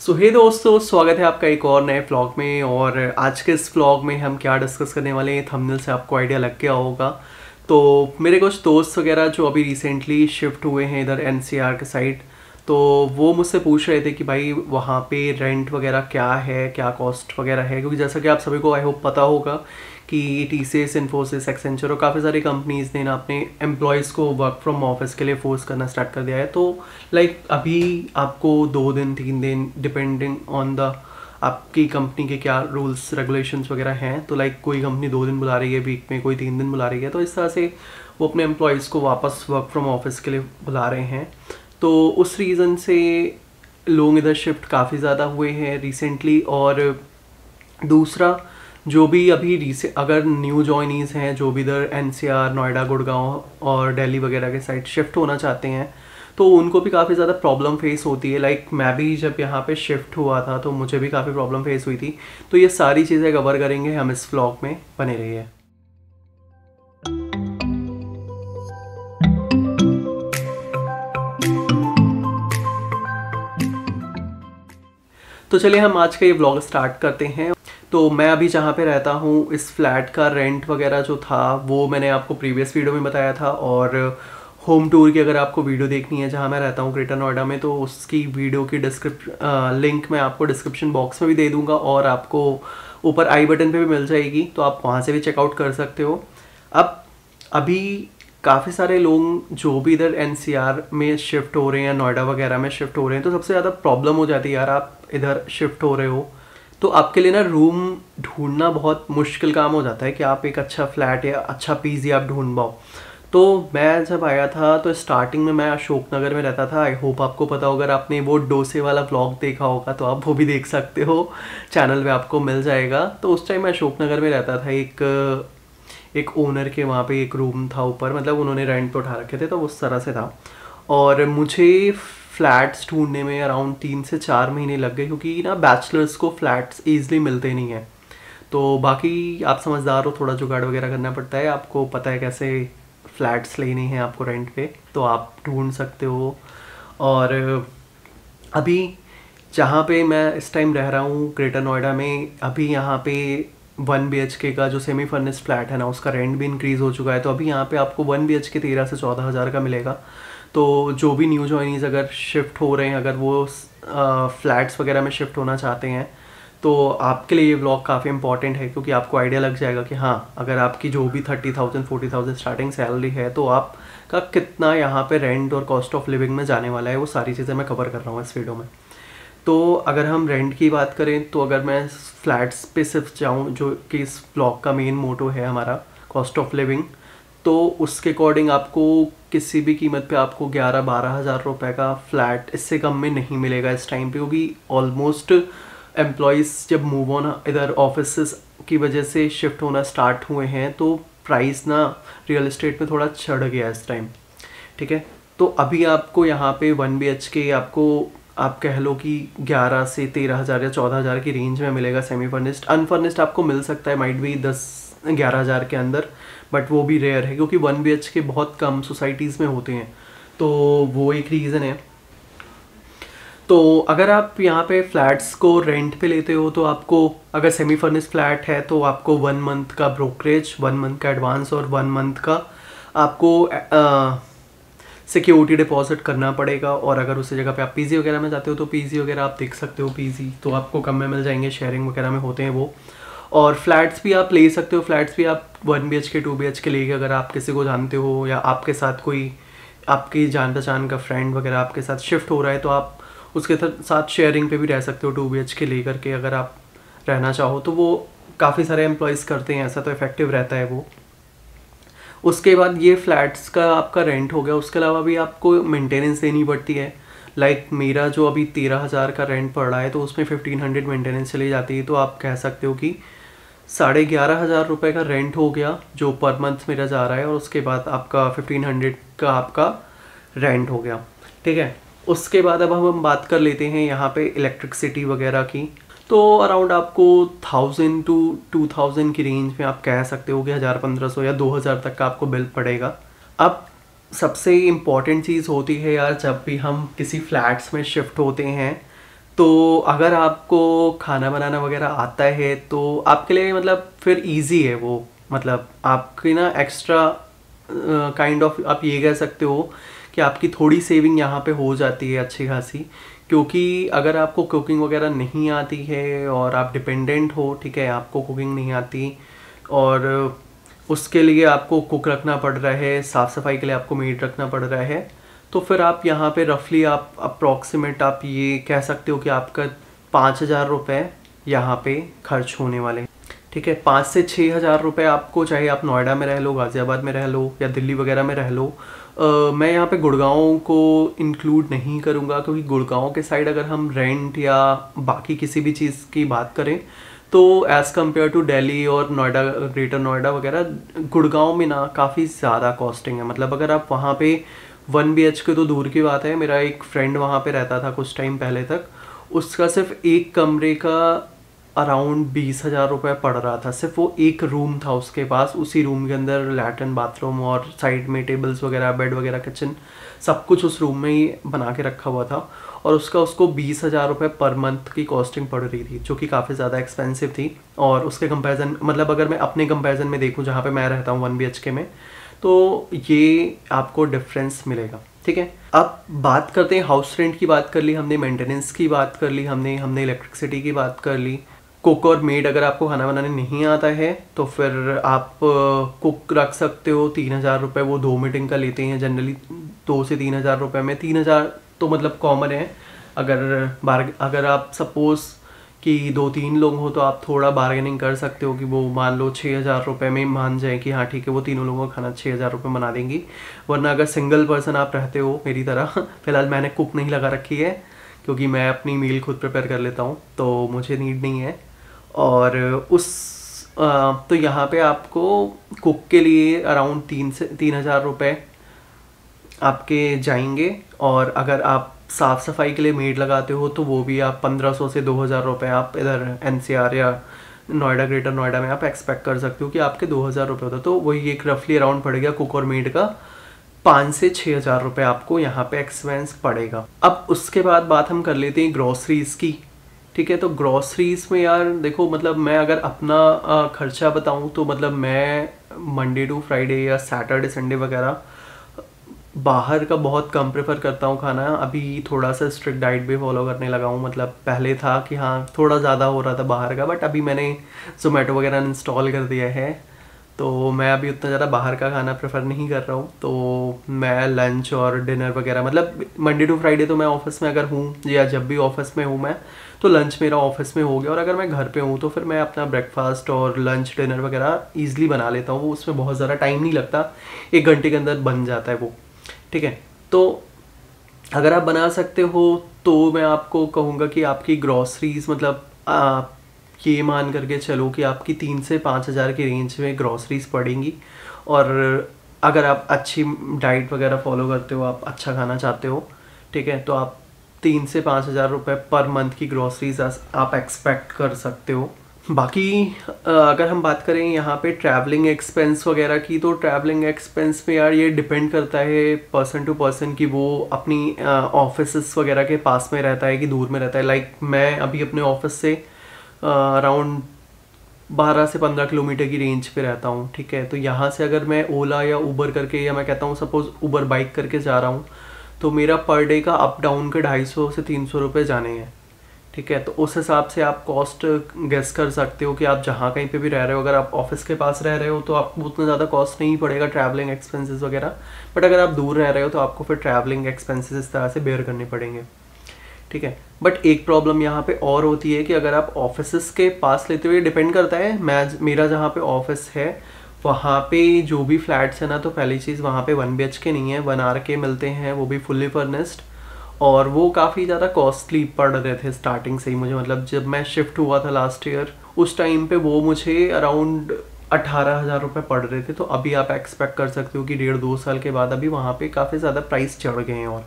सो हे दोस्तों, स्वागत है आपका एक और नए व्लॉग में। और आज के इस व्लॉग में हम क्या डिस्कस करने वाले हैं, थंबनेल से आपको आइडिया लग गया होगा। तो मेरे कुछ दोस्त वगैरह जो अभी रिसेंटली शिफ्ट हुए हैं इधर एनसीआर के साइड, तो वो मुझसे पूछ रहे थे कि भाई वहाँ पे रेंट वगैरह क्या है, क्या कॉस्ट वगैरह है। क्योंकि जैसा कि आप सभी को आई होप पता होगा कि टीसीएस, इन्फोसिस, एक्सेंचर और काफ़ी सारी कंपनीज़ ने ना अपने एम्प्लॉयज़ को वर्क फ्रॉम ऑफिस के लिए फोर्स करना स्टार्ट कर दिया है। तो अभी आपको 2 दिन 3 दिन डिपेंडिंग ऑन द आपकी कंपनी के क्या रूल्स रेगुलेशंस वगैरह हैं, तो कोई कंपनी 2 दिन बुला रही है वीक में, कोई 3 दिन बुला रही है। तो इस तरह से वो अपने एम्प्लॉयज़ को वापस वर्क फ्रॉम ऑफिस के लिए बुला रहे हैं। तो उस रीज़न से लोग इधर शिफ्ट काफ़ी ज़्यादा हुए हैं रिसेंटली। और दूसरा, जो भी अभी अगर न्यू जॉइनीज़ हैं जो भी इधर एनसीआर, नोएडा, गुड़गांव और दिल्ली वगैरह के साइड शिफ्ट होना चाहते हैं, तो उनको भी काफ़ी ज़्यादा प्रॉब्लम फेस होती है। मैं भी जब यहाँ पे शिफ्ट हुआ था तो मुझे भी काफ़ी प्रॉब्लम फेस हुई थी। तो ये सारी चीज़ें कवर करेंगे हम इस व्लॉग में, बने रहिए। तो चलिए हम आज का ये व्लॉग स्टार्ट करते हैं। तो मैं अभी जहाँ पे रहता हूँ, इस फ्लैट का रेंट वगैरह जो था वो मैंने आपको प्रीवियस वीडियो में बताया था। और होम टूर की अगर आपको वीडियो देखनी है जहाँ मैं रहता हूँ ग्रेटर नोएडा में, तो उसकी वीडियो की लिंक मैं आपको डिस्क्रिप्शन बॉक्स में भी दे दूँगा और आपको ऊपर आई बटन पे भी मिल जाएगी, तो आप वहाँ से भी चेकआउट कर सकते हो। अब अभी काफ़ी सारे लोग जो भी इधर एनसीआर में शिफ्ट हो रहे हैं, नोएडा वगैरह में शिफ्ट हो रहे हैं, तो सबसे ज़्यादा प्रॉब्लम हो जाती है यार, आप इधर शिफ्ट हो रहे हो तो आपके लिए ना रूम ढूंढना बहुत मुश्किल काम हो जाता है कि आप एक अच्छा फ्लैट या अच्छा पीजी आप ढूंढ पाओ। तो मैं जब आया था तो स्टार्टिंग में मैं अशोकनगर में रहता था। आई होप आपको पता होगा, अगर आपने वो डोसे वाला व्लॉग देखा होगा तो आप वो भी देख सकते हो, चैनल पे आपको मिल जाएगा। तो उस टाइम मैं अशोकनगर में रहता था। एक ओनर के वहाँ पे एक रूम था ऊपर, मतलब उन्होंने रेंट पे उठा रखे थे, तो उस तरह से था। और मुझे फ्लैट्स ढूंढने में अराउंड 3 से 4 महीने लग गए, क्योंकि ना बैचलर्स को फ्लैट्स ईजिली मिलते नहीं हैं। तो बाकी आप समझदार हो, थोड़ा जुगाड़ वगैरह करना पड़ता है, आपको पता है कैसे फ्लैट्स लेने हैं आपको रेंट पे, तो आप ढूंढ सकते हो। और अभी जहाँ पे मैं इस टाइम रह रहा हूँ ग्रेटर नोएडा में, अभी यहाँ पे 1 BHK का जो सेमी फर्निश्ड फ्लैट है ना, उसका रेंट भी इंक्रीज़ हो चुका है। तो अभी यहाँ पे आपको 1 BHK 13 से 14 हज़ार का मिलेगा। तो जो भी न्यू जॉइनीज़ अगर शिफ्ट हो रहे हैं, अगर वो फ्लैट्स वगैरह में शिफ्ट होना चाहते हैं, तो आपके लिए ये व्लॉग काफ़ी इंपॉर्टेंट है, क्योंकि आपको आइडिया लग जाएगा कि हाँ, अगर आपकी जो भी 30,000 40,000 स्टार्टिंग सैलरी है, तो आपका कितना यहाँ पे रेंट और कॉस्ट ऑफ लिविंग में जाने वाला है। वो सारी चीज़ें मैं कवर कर रहा हूँ इस वीडियो में। तो अगर हम रेंट की बात करें, तो अगर मैं फ्लैट्स पे सिर्फ जाऊँ, जो कि इस ब्लॉग का मेन मोटो है हमारा, कॉस्ट ऑफ लिविंग, तो उसके अकॉर्डिंग आपको किसी भी कीमत पे आपको 11-12 हज़ार रुपये का फ्लैट इससे कम में नहीं मिलेगा इस टाइम पे। क्योंकि ऑलमोस्ट एम्प्लॉयज़ जब मूव ऑन इधर ऑफिस की वजह से शिफ्ट होना स्टार्ट हुए हैं, तो प्राइस ना रियल एस्टेट में थोड़ा चढ़ गया इस टाइम। ठीक है, तो अभी आपको यहाँ पे 1 BHK आपको, आप कह लो कि 11 से 13 हज़ार या 14 हज़ार की रेंज में मिलेगा सेमी फर्निश्ड। अनफर्निश्ड आपको मिल सकता है माइट भी 10-11 हज़ार के अंदर, बट वो भी रेयर है, क्योंकि 1 BHK बहुत कम सोसाइटीज़ में होते हैं। तो वो एक रीज़न है। तो अगर आप यहाँ पे फ्लैट्स को रेंट पे लेते हो, तो आपको अगर सेमी फर्निश्ड फ्लैट है तो आपको 1 मंथ का ब्रोकरेज, 1 मंथ का एडवांस और 1 मंथ का आपको सिक्योरिटी डिपॉजिट करना पड़ेगा। और अगर उसी जगह पे आप पीजी वगैरह में जाते हो, तो पीजी वगैरह आप देख सकते हो, पीजी तो आपको कम में मिल जाएंगे, शेयरिंग वगैरह में होते हैं वो। और फ्लैट्स भी आप ले सकते हो, फ्लैट्स भी आप 1 BHK 2 BHK लेके, अगर आप किसी को जानते हो या आपके साथ कोई आपकी जान पहचान का फ्रेंड वगैरह आपके साथ शिफ्ट हो रहा है, तो आप उसके साथ शेयरिंग पे भी रह सकते हो 2 BHK ले करके, अगर आप रहना चाहो तो। वो काफ़ी सारे एम्प्लॉयज़ करते हैं ऐसा, तो इफ़ेक्टिव रहता है वो। उसके बाद ये फ्लैट्स का आपका रेंट हो गया, उसके अलावा भी आपको मेंटेनेंस देनी पड़ती है। मेरा जो अभी 13 हज़ार का रेंट पड़ रहा है, तो उसमें 1500 मेंटेनेंस चली जाती है। तो आप कह सकते हो कि 11,500 हज़ार रुपये का रेंट हो गया जो पर मंथ मेरा जा रहा है, और उसके बाद आपका 1500 का आपका रेंट हो गया। ठीक है, उसके बाद अब हम बात कर लेते हैं यहाँ पे इलेक्ट्रिसिटी वगैरह की। तो अराउंड आपको 1000 to 2000 की रेंज में आप कह सकते हो कि 1500 या 2000 तक का आपको बिल पड़ेगा। अब सबसे इम्पॉर्टेंट चीज़ होती है यार, जब भी हम किसी फ्लैट्स में शिफ्ट होते हैं, तो अगर आपको खाना बनाना वगैरह आता है तो आपके लिए मतलब फिर इजी है वो, मतलब आपकी ना एक्स्ट्रा काइंड ऑफ आप ये कह सकते हो कि आपकी थोड़ी सेविंग यहाँ पे हो जाती है अच्छी खासी। क्योंकि अगर आपको कुकिंग वगैरह नहीं आती है और आप डिपेंडेंट हो, ठीक है, आपको कुकिंग नहीं आती और उसके लिए आपको कुक रखना पड़ रहा है, साफ़ सफाई के लिए आपको मेड रखना पड़ रहा है, तो फिर आप यहाँ पे रफली आप अप्रॉक्सीमेट आप ये कह सकते हो कि आपका 5,000 रुपये यहाँ पे खर्च होने वाले हैं। ठीक है, 5 से 6,000 रुपये आपको, चाहे आप नोएडा में रह लो, गाज़ियाबाद में रह लो या दिल्ली वगैरह में रह लो। मैं यहाँ पे गुड़गांव को इंक्लूड नहीं करूँगा, क्योंकि गुड़गांव के साइड अगर हम रेंट या बाकी किसी भी चीज़ की बात करें तो एज़ कम्पेयर टू दिल्ली और नोएडा, ग्रेटर नोएडा वगैरह, गुड़गांव में ना काफ़ी ज़्यादा कॉस्टिंग है। मतलब अगर आप वहाँ पे 1 BHK तो दूर की बात है, मेरा एक फ्रेंड वहाँ पे रहता था कुछ टाइम पहले तक, उसका सिर्फ एक कमरे का अराउंड 20,000 रुपये पड़ रहा था। सिर्फ वो एक रूम था उसके पास, उसी रूम के अंदर लैट्रिन बाथरूम और साइड में टेबल्स वगैरह, बेड वगैरह, किचन, सब कुछ उस रूम में ही बना के रखा हुआ था और उसको 20,000 रुपये पर मंथ की कॉस्टिंग पड़ रही थी, जो कि काफ़ी ज़्यादा एक्सपेंसिव थी। और उसके कंपैरिजन, मतलब अगर मैं अपने कंपैरिजन में देखूँ जहाँ पे मैं रहता हूँ 1 BHK में, तो ये आपको डिफरेंस मिलेगा। ठीक है, अब बात करते हैं हाउस रेंट की। बात कर ली हमने, मेंटेनेंस की बात कर ली हमने इलेक्ट्रिसिटी की बात कर ली। कुक और मेड, अगर आपको खाना बनाने नहीं आता है तो फिर आप कुक रख सकते हो। 3,000 रुपये वो 2 मीटिंग का लेते हैं जनरली, 2 से 3,000 रुपये में। 3,000 तो मतलब कॉमन है। अगर आप सपोज़ कि 2-3 लोग हो तो आप थोड़ा बार्गेनिंग कर सकते हो कि वो मान लो 6,000 रुपये में मान जाए कि हाँ ठीक है, वो तीनों लोगों का खाना 6,000 रुपये बना देंगी। वरना अगर सिंगल पर्सन आप रहते हो मेरी तरह, फ़िलहाल मैंने कुक नहीं लगा रखी है क्योंकि मैं अपनी मील खुद प्रिपेयर कर लेता हूँ, तो मुझे नीड नहीं है। और तो यहाँ पे आपको कुक के लिए अराउंड 3,000 रुपये आपके जाएंगे। और अगर आप साफ़ सफाई के लिए मेड लगाते हो तो वो भी आप 1,500 से 2,000 रुपये आप इधर NCR या नोएडा, ग्रेटर नोएडा में आप एक्सपेक्ट कर सकते हो कि आपके 2,000 रुपये होता है। तो वही एक रफली अराउंड पड़ेगा कुक और मेड का 5 से 6,000 रुपये आपको यहाँ पे एक्सपेंस पड़ेगा। अब उसके बाद बात हम कर लेते हैं ग्रॉसरीज़ की। ठीक है, तो ग्रॉसरीज़ में यार देखो, मतलब मैं अगर अपना खर्चा बताऊं तो मतलब मैं मंडे टू फ्राइडे या सैटरडे संडे वगैरह बाहर का बहुत कम प्रेफर करता हूँ खाना। अभी थोड़ा सा स्ट्रिक्ट डाइट भी फॉलो करने लगा हूँ। मतलब पहले था कि हाँ थोड़ा ज़्यादा हो रहा था बाहर का, बट अभी मैंने ज़ोमैटो वगैरह इंस्टॉल कर दिया है, तो मैं अभी उतना ज़्यादा बाहर का खाना प्रेफर नहीं कर रहा हूँ। तो मैं लंच और डिनर वगैरह, मतलब मंडे टू फ्राइडे तो मैं ऑफिस में अगर हूँ या जब भी ऑफिस में हूँ मैं, तो लंच मेरा ऑफिस में हो गया। और अगर मैं घर पे हूँ तो फिर मैं अपना ब्रेकफास्ट और लंच डिनर वगैरह ईजिली बना लेता हूँ। वो उसमें बहुत ज़्यादा टाइम नहीं लगता, 1 घंटे के अंदर बन जाता है वो। ठीक है, तो अगर आप बना सकते हो तो मैं आपको कहूँगा कि आपकी ग्रॉसरीज, मतलब आप ये मान करके चलो कि आपकी 3 से 5,000 की रेंज में ग्रॉसरीज पड़ेंगी। और अगर आप अच्छी डाइट वगैरह फॉलो करते हो, आप अच्छा खाना चाहते हो, ठीक है, तो आप 3 से 5,000 रुपये पर मंथ की ग्रॉसरीज आप एक्सपेक्ट कर सकते हो। बाकी अगर हम बात करें यहाँ पे ट्रैवलिंग एक्सपेंस वगैरह की, तो ट्रैवलिंग एक्सपेंस पे यार ये डिपेंड करता है पर्सन टू पर्सन कि वो अपनी ऑफिस वगैरह के पास में रहता है कि दूर में रहता है। लाइक मैं अभी अपने ऑफिस से अराउंड 12 से 15 किलोमीटर की रेंज पे रहता हूँ। ठीक है, तो यहाँ से अगर मैं ओला या उबर करके, या मैं कहता हूँ सपोज़ उबर बाइक करके जा रहा हूँ, तो मेरा पर डे का अप डाउन के 250 से 300 रुपये जाने हैं। ठीक है, तो उस हिसाब से आप कॉस्ट गेस कर सकते हो कि आप जहाँ कहीं पे भी रह रहे हो, अगर आप ऑफिस के पास रह रहे हो तो आपको उतना ज़्यादा कॉस्ट नहीं पड़ेगा ट्रैवलिंग एक्सपेंसेस वगैरह। बट अगर आप दूर रह रहे हो तो आपको फिर ट्रैवलिंग एक्सपेंसेस इस तरह से बेयर करने पड़ेंगे। ठीक है, बट एक प्रॉब्लम यहाँ पे और होती है कि अगर आप ऑफिस के पास लेते हो, ये डिपेंड करता है। मेरा जहाँ पे ऑफिस है वहाँ पे जो भी फ्लैट्स है ना, तो पहली चीज़ वहाँ पे 1 BHK नहीं है, 1 RK मिलते हैं, वो भी फुल्ली फर्निश्ड। और वो काफ़ी ज़्यादा कॉस्टली पड़ रहे थे स्टार्टिंग से ही मुझे। मतलब जब मैं शिफ्ट हुआ था लास्ट ईयर, उस टाइम पे वो मुझे अराउंड 18,000 रुपये पड़ रहे थे। तो अभी आप एक्सपेक्ट कर सकते हो कि 1.5-2 साल के बाद अभी वहाँ पे काफ़ी ज़्यादा प्राइस चढ़ गए हैं। और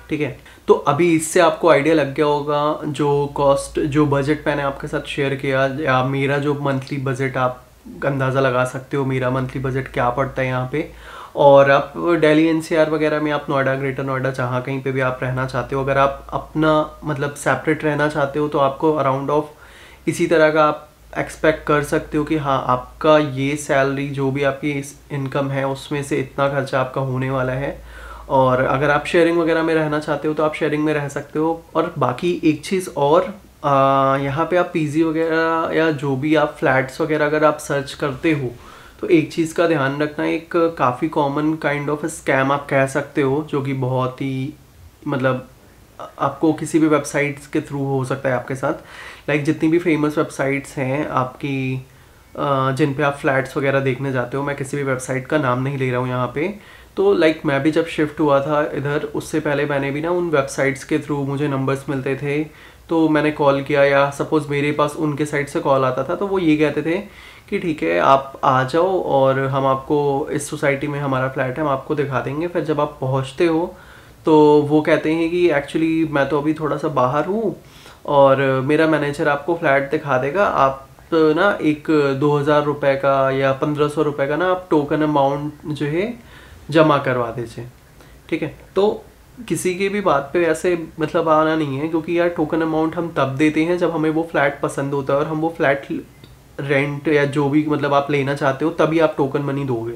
ठीक है, तो अभी इससे आपको आइडिया लग गया होगा जो कॉस्ट, जो बजट मैंने आपके साथ शेयर किया, या मेरा जो मंथली बजट, आप अंदाज़ा लगा सकते हो मेरा मंथली बजट क्या पड़ता है यहाँ पे। और आप दिल्ली एनसीआर वगैरह में, आप नोएडा, ग्रेटर नोएडा, जहाँ कहीं पे भी आप रहना चाहते हो, अगर आप अपना मतलब सेपरेट रहना चाहते हो तो आपको अराउंड ऑफ इसी तरह का आप एक्सपेक्ट कर सकते हो कि हाँ आपका ये सैलरी जो भी आपकी इनकम है उसमें से इतना खर्चा आपका होने वाला है। और अगर आप शेयरिंग वगैरह में रहना चाहते हो तो आप शेयरिंग में रह सकते हो। और बाकी एक चीज़ और, यहाँ पे आप पीजी वगैरह या जो भी आप फ्लैट्स वगैरह अगर आप सर्च करते हो तो एक चीज़ का ध्यान रखना, एक काफ़ी कॉमन काइंड ऑफ स्कैम आप कह सकते हो, जो कि बहुत ही मतलब आपको किसी भी वेबसाइट्स के थ्रू हो सकता है आपके साथ। लाइक जितनी भी फेमस वेबसाइट्स हैं आपकी, जिन पे आप फ्लैट्स वगैरह देखने जाते हो, मैं किसी भी वेबसाइट का नाम नहीं ले रहा हूँ यहाँ पे। तो लाइक मैं भी जब शिफ्ट हुआ था इधर, उससे पहले मैंने भी ना उन वेबसाइट्स के थ्रू मुझे नंबर्स मिलते थे, तो मैंने कॉल किया, या सपोज़ मेरे पास उनके साइड से कॉल आता था तो वो ये कहते थे कि ठीक है आप आ जाओ और हम आपको इस सोसाइटी में हमारा फ्लैट है, हम आपको दिखा देंगे। फिर जब आप पहुँचते हो तो वो कहते हैं कि एक्चुअली मैं तो अभी थोड़ा सा बाहर हूँ और मेरा मैनेजर आपको फ्लैट दिखा देगा, आप ना एक 2,000 रुपये का या 1,500 रुपये का ना आप टोकन अमाउंट जो है जमा करवा दीजिए। ठीक है, तो किसी की भी बात पे ऐसे मतलब आना नहीं है, क्योंकि यार टोकन अमाउंट हम तब देते हैं जब हमें वो फ्लैट पसंद होता है और हम वो फ्लैट रेंट या जो भी मतलब आप लेना चाहते हो तभी आप टोकन मनी दोगे,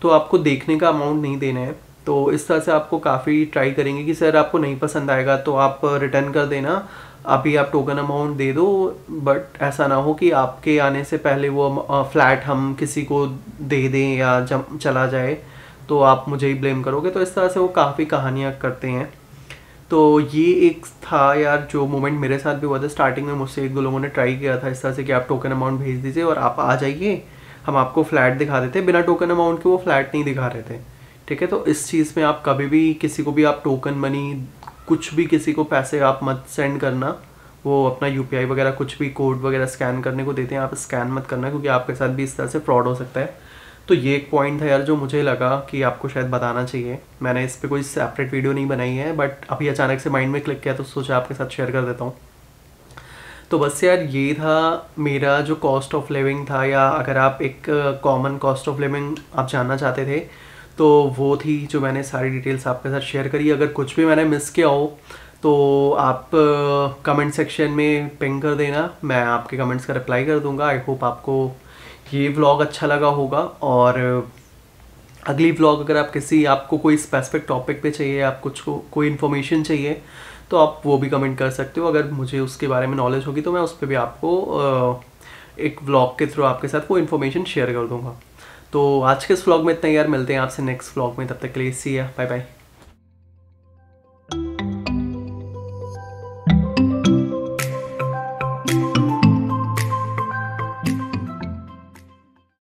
तो आपको देखने का अमाउंट नहीं देना है। तो इस तरह से आपको काफ़ी ट्राई करेंगे कि सर आपको नहीं पसंद आएगा तो आप रिटर्न कर देना, अभी आप टोकन अमाउंट दे दो, बट ऐसा ना हो कि आपके आने से पहले वो फ्लैट हम किसी को दे दें या चला जाए तो आप मुझे ही ब्लेम करोगे। तो इस तरह से वो काफ़ी कहानियाँ करते हैं। तो ये एक था यार जो मोमेंट मेरे साथ भी हुआ था। स्टार्टिंग में मुझसे एक दो लोगों ने ट्राई किया था इस तरह से कि आप टोकन अमाउंट भेज दीजिए और आप आ जाइए, हम आपको फ्लैट दिखा देते। बिना टोकन अमाउंट के वो फ्लैट नहीं दिखा रहे थे। ठीक है, तो इस चीज़ में आप कभी भी किसी को भी आप टोकन मनी कुछ भी किसी को पैसे आप मत सेंड करना। वो अपना यूपीआई वगैरह कुछ भी कोड वगैरह स्कैन करने को देते हैं, आप स्कैन मत करना, क्योंकि आपके साथ भी इस तरह से फ्रॉड हो सकता है। तो ये एक पॉइंट था यार जो मुझे लगा कि आपको शायद बताना चाहिए। मैंने इस पर कोई सेपरेट वीडियो नहीं बनाई है, बट अभी अचानक से माइंड में क्लिक किया तो सोचा आपके साथ शेयर कर देता हूँ। तो बस यार ये था मेरा जो कॉस्ट ऑफ लिविंग था, या अगर आप एक कॉमन कॉस्ट ऑफ लिविंग आप जानना चाहते थे तो वो थी जो मैंने सारी डिटेल्स आपके साथ शेयर करी। अगर कुछ भी मैंने मिस किया हो तो आप कमेंट सेक्शन में पिंग कर देना, मैं आपके कमेंट्स का रिप्लाई कर दूंगा। आई होप आपको ये व्लॉग अच्छा लगा होगा। और अगली व्लॉग अगर आप आपको कोई स्पेसिफिक टॉपिक पे चाहिए, आप कुछ कोई इन्फॉर्मेशन चाहिए तो आप वो भी कमेंट कर सकते हो। अगर मुझे उसके बारे में नॉलेज होगी तो मैं उस पर भी आपको एक व्लॉग के थ्रू आपके साथ वो इन्फॉर्मेशन शेयर कर दूंगा। तो आज के इस व्लॉग में इतना ही यार, मिलते हैं आपसे नेक्स्ट व्लॉग में, तब तक के लिए सी या बाय बाय।